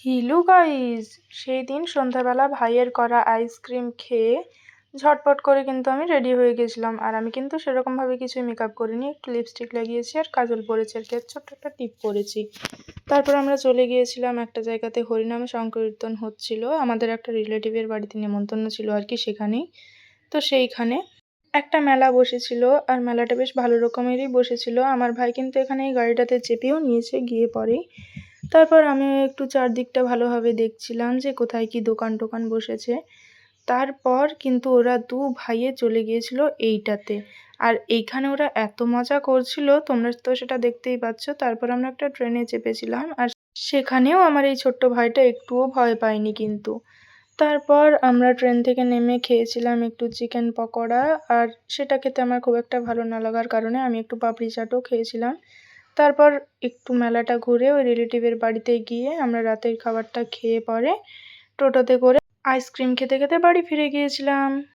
হিলু guys, সেই দিন সন্ধ্যাবেলা ভাইয়ের করা আইসক্রিম খেয়ে ঝটপট করে কিন্তু আমি রেডি হয়ে গেছিলাম। আর আমি কিন্তু সেরকমভাবে কিছুই মেকআপ করিনি, একটু লিপস্টিক লাগিয়েছি আর কাজল পরেছি আর কি, আর ছোট্ট একটা টিপ পরেছি। তারপর আমরা চলে গিয়েছিলাম একটা জায়গাতে, হরিনাম সংকীর্তন হচ্ছিল, আমাদের একটা রিলেটিভের বাড়িতে নিমন্ত্রণ ছিল আর কি সেখানেই। তো সেইখানে একটা মেলা বসেছিল, আর মেলাটা বেশ ভালো রকমেরই বসেছিল। আমার ভাই কিন্তু এখানে এই গাড়িটাতে চেপেও নিয়েছে গিয়ে পরেই। তারপর আমি একটু চারদিকটা ভালোভাবে দেখছিলাম যে কোথায় কি দোকান টোকান বসেছে। তারপর কিন্তু ওরা দু ভাইয়ে চলে গিয়েছিল এইটাতে, আর এইখানে ওরা এত মজা করছিল, তোমরা তো সেটা দেখতেই পাচ্ছ। তারপর আমরা একটা ট্রেনে চেপেছিলাম, আর সেখানেও আমার এই ছোট্ট ভাইটা একটুও ভয় পায়নি কিন্তু। তারপর আমরা ট্রেন থেকে নেমে খেয়েছিলাম একটু চিকেন পকোড়া, আর সেটা খেতে আমার খুব একটা ভালো না লাগার কারণে আমি একটু পাপড়ি চাটও খেয়েছিলাম। তারপর একটু মেলাটা ঘুরে ওই রিলেটিভের বাড়িতে গিয়ে আমরা রাতের খাবারটা খেয়ে পরে টোটোতে করে আইসক্রিম খেতে খেতে বাড়ি ফিরে গিয়েছিলাম।